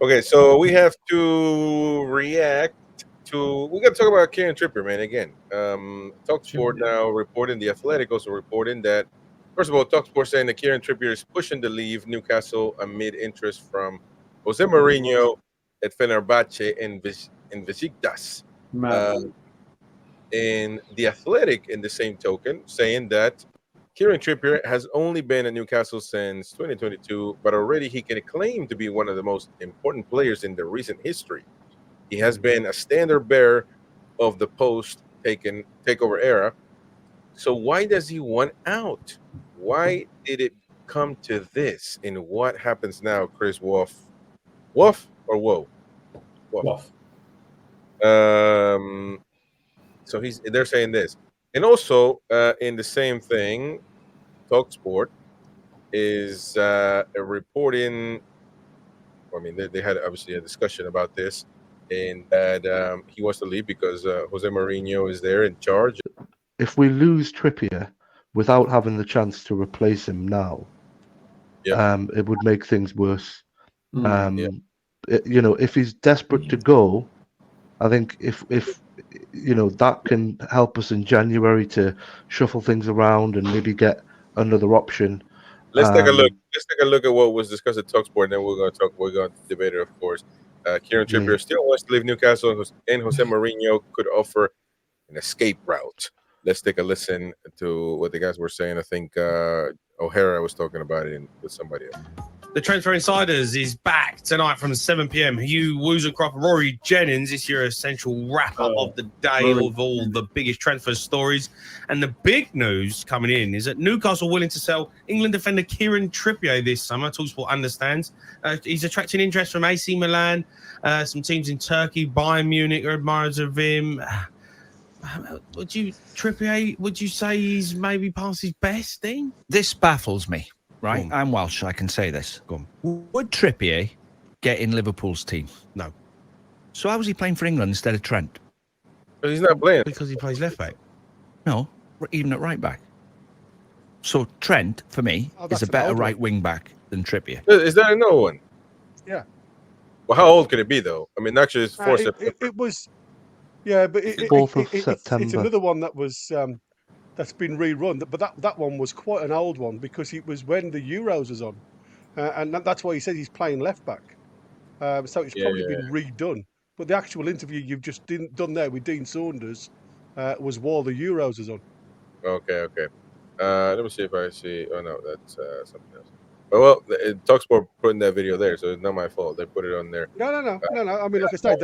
Okay, so we have to react to. We got to talk about Kieran Trippier, man. Again, talkSPORT now reporting. The Athletic also reporting that. First of all, talkSPORT saying that Kieran Trippier is pushing to leave Newcastle amid interest from Jose Mourinho at Fenerbahce in Besiktas. Mad. In the Athletic, in the same token, saying that Kieran Trippier has only been at Newcastle since 2022, but already he can claim to be one of the most important players in the recent history. He has been a standard bearer of the post takeover era. So why does he want out? Why did it come to this? And what happens now, Chris Wolf? Wolf or Whoa? Waff. So they're saying this, and also in the same thing, talkSPORT is reporting. I mean, they had obviously a discussion about this, and that he wants to leave because Jose Mourinho is there in charge. If we lose Trippier without having the chance to replace him now, it would make things worse. If he's desperate to go, I think if that can help us in January to shuffle things around and maybe get another option. Let's take a look. Let's take a look at what was discussed at talkSPORT, and then we're going to talk. We're going to debate it, of course. Kieran Trippier still wants to leave Newcastle, and Jose Mourinho could offer an escape route. Let's take a listen to what the guys were saying. I think O'Hara was talking about it with somebody else. The Transfer Insiders is back tonight from 7 p.m. Hugh Woozencroft, Rory Jennings. It's your essential wrap-up of the day of all the biggest transfer stories. And the big news coming in is that Newcastle willing to sell England defender Kieran Trippier this summer. talkSPORT understands. He's attracting interest from AC Milan, some teams in Turkey, Bayern Munich are admirers of him. Would you say he's maybe past his best, Dean? This baffles me. Right, I'm Welsh. I can say this. Go on. Would Trippier get in Liverpool's team? No. So how is he playing for England instead of Trent? But he's not playing because he plays left back. No, even at right back. So Trent, for me, is a better right wing back than Trippier. Is there another one? Yeah. Well, how old could it be though? I mean, actually, it's 4 September. It was. Yeah, but 4th of September. It's another one that was. That's been rerun, but that one was quite an old one because it was when the Euros was on, and that's why he said he's playing left back. So it's probably been redone. But the actual interview you've just done there with Dean Saunders was while the Euros was on. Okay. Let me see if I see. Oh no, that's something else. Well, talkSPORT putting that video there, so it's not my fault. They put it on there. No. I mean, like I said,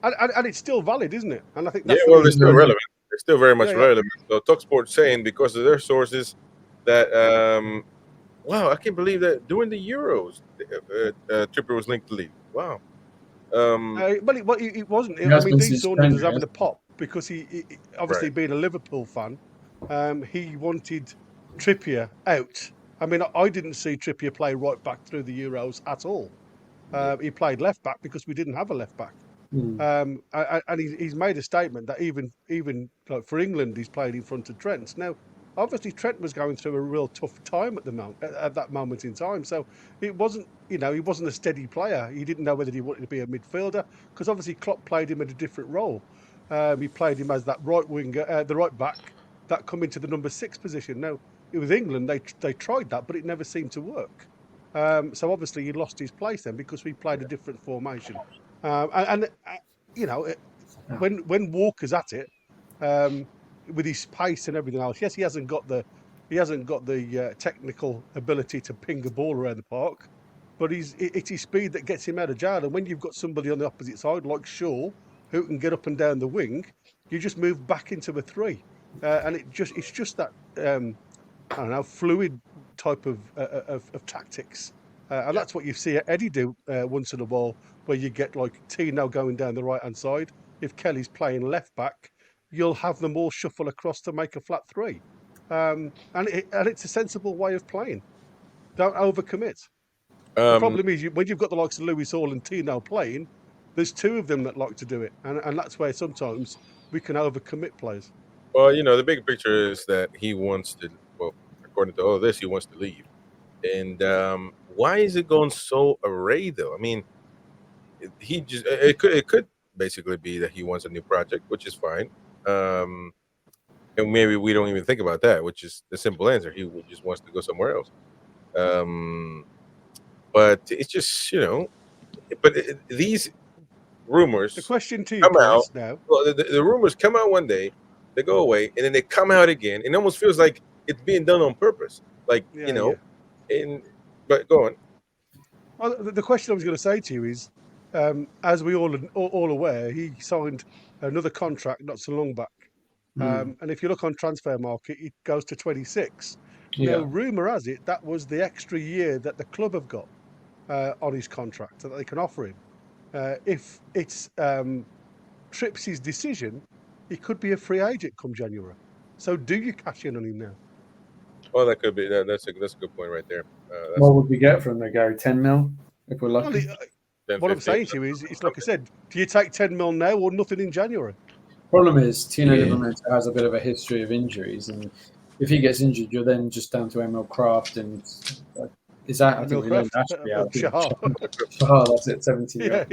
and it's still valid, isn't it? And I think that's it's still relevant. It's still very much relevant. So talkSPORT saying because of their sources that wow, I can't believe that during the Euros, Trippier was linked to leave. Wow. But it wasn't. I mean, Dean Saunders was having a pop because he obviously being a Liverpool fan, he wanted Trippier out. I mean, I didn't see Trippier play right back through the Euros at all. He played left back because we didn't have a left back. And he's made a statement that even like for England, he's played in front of Trent. Now, obviously, Trent was going through a real tough time at that moment in time. So it wasn't, he wasn't a steady player. He didn't know whether he wanted to be a midfielder because obviously Klopp played him at a different role. He played him as that right winger, the right back that come into the number 6 position. Now, with England, they tried that, but it never seemed to work. So obviously, he lost his place then because we played a different formation. When Walker's at it, with his pace and everything else, yes, he hasn't got the technical ability to ping a ball around the park, but it's his speed that gets him out of jail. And when you've got somebody on the opposite side like Shaw, who can get up and down the wing, you just move back into a 3, and it's just that fluid type of tactics. And that's what you see Eddie do once in a while, where you get like Tino going down the right-hand side. If Kelly's playing left back, you'll have them all shuffle across to make a flat 3. And it's a sensible way of playing. Don't overcommit. The problem is when you've got the likes of Lewis Hall and Tino playing, there's 2 of them that like to do it. And that's where sometimes we can overcommit players. Well, the big picture is that he wants to, according to all this, he wants to leave. And why is it going so array, though? I mean, it could basically be that he wants a new project, which is fine. And maybe we don't even think about that, which is the simple answer. He just wants to go somewhere else. But it's just but these rumors The question to you, come out. Chris, now. Well, the rumors come out one day, they go away, and then they come out again. It almost feels like it's being done on purpose. Like but go on. Well, the question I was going to say to you is, as we all aware, he signed another contract not so long back. And if you look on transfer market, it goes to 26. Now, rumour has it that was the extra year that the club have got on his contract that they can offer him. If it's Trips' decision, he could be a free agent come January. So do you cash in on him now? Well, that could be that's a good point right there. What would we get from the Gary? 10 mil if we're lucky. Well, what I'm saying to you is, it's like I said, do you take 10 mil now or nothing in January? Problem is, Tino Livramento has a bit of a history of injuries, and if he gets injured, you're then just down to Emil Kraft and is that I think Shahar, that's it, 17. Yeah.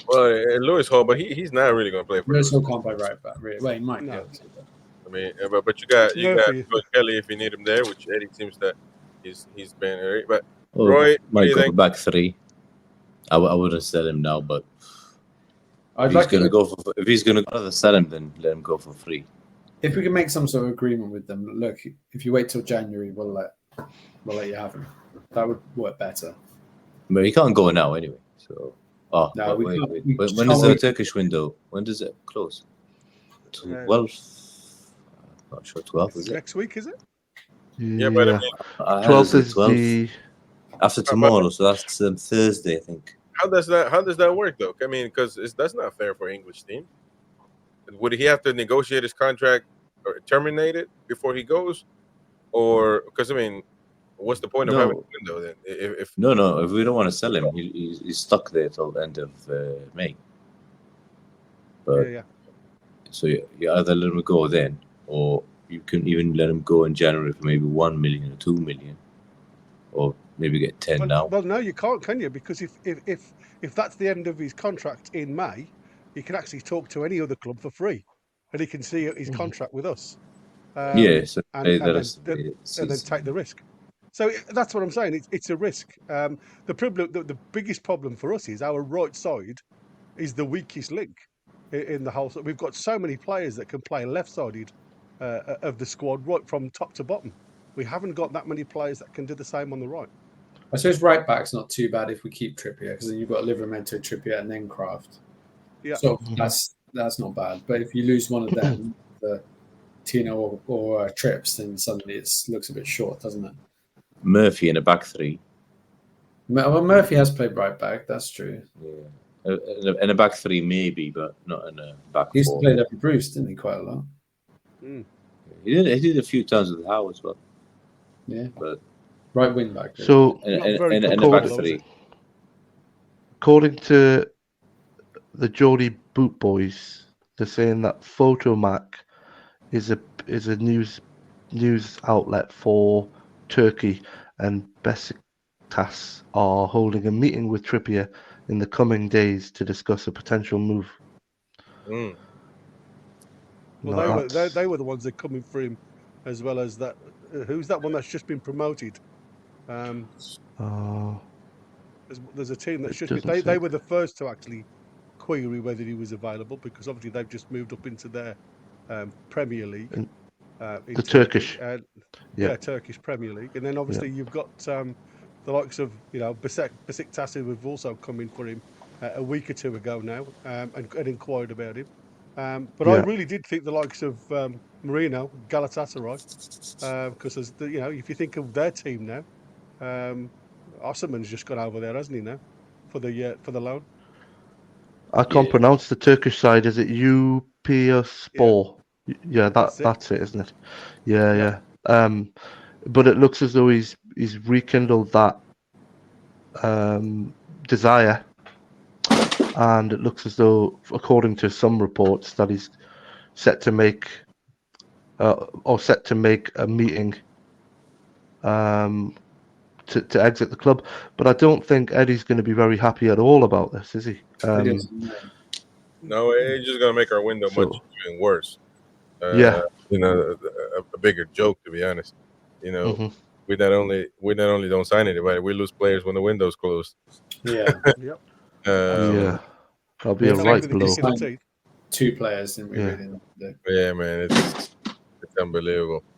Well, Lewis Hall, but he's not really going to play for Lewis Hall can't play right back, really. Well, he might be able to. I mean, but you got Coach Kelly if you need him there, which Eddie seems that he's been right. But Roy, might go back 3. I wouldn't sell him now, but if he's going to rather sell him, then let him go for free. If we can make some sort of agreement with them, look, if you wait till January, we'll let you have him. That would work better. But he can't go now anyway. So, no, wait. When is the Turkish window? When does it close? 12. Not sure. 12 is it? Next week, is it? Yeah, but 12th is 12th. After tomorrow, so that's Thursday, I think. How does that work though? I mean, because that's not fair for an English team. Would he have to negotiate his contract or terminate it before he goes, or because I mean, what's the point of having a window then? If we don't want to sell him, he's stuck there till the end of May. But so you either let him go then, or you can even let him go in January for maybe 1 million or 2 million, or maybe get 10 now. Well, no, you can't, can you? Because if that's the end of his contract in May, he can actually talk to any other club for free, and he can see his contract with us. Um, Yes, and then take the risk. So that's what I'm saying. It's a risk. The problem, the biggest problem for us is our right side is the weakest link in the whole. We've got so many players that can play left-sided of the squad right from top to bottom. We haven't got that many players that can do the same on the right. I suppose right back's not too bad if we keep Trippier, because then you've got Livramento, Trippier, and then Kraft. Yeah, so that's not bad. But if you lose one of them, the Tino or Trips, then suddenly it looks a bit short, doesn't it? Murphy in a back 3. Well, Murphy has played right back. That's true. Yeah, in a back 3 maybe, but not in a back 4. He used to play there for Bruce, didn't he? Quite a lot. Mm. He did a few times with Howe as well. Yeah, but right wing back. So in a back 3. According to the Geordie Boot Boys, they're saying that Photomac is a news outlet for Turkey, and Besiktas are holding a meeting with Trippier in the coming days to discuss a potential move. Mm. Well, they were the ones that coming for him, as well as that. Who's that one that's just been promoted? There's a team that's just been, they were the first to actually query whether he was available, because obviously they've just moved up into their Premier League. The Turkish, Turkish Premier League, and then obviously you've got the likes of Besiktas, who have also come in for him a week or two ago now, and inquired about him. But I really did think the likes of Mourinho, Galatasaray, because if you think of their team now, Osman's just gone over there, hasn't he now, for the loan? I can't pronounce the Turkish side. Is it Spor? Yeah, that's it, isn't it? Yeah. But it looks as though he's rekindled that desire, and it looks as though, according to some reports, that he's set to make a meeting to exit the club. But I don't think Eddie's going to be very happy at all about this, is he? No, it's just gonna make our window much even worse. Yeah. You know, a bigger joke, to be honest. You know, we not only don't sign anybody, we lose players when the window's closed. Yeah. Yep. Yeah. That'll be a right blow. 2 players, didn't we? Yeah. Really? Yeah, man, it's unbelievable.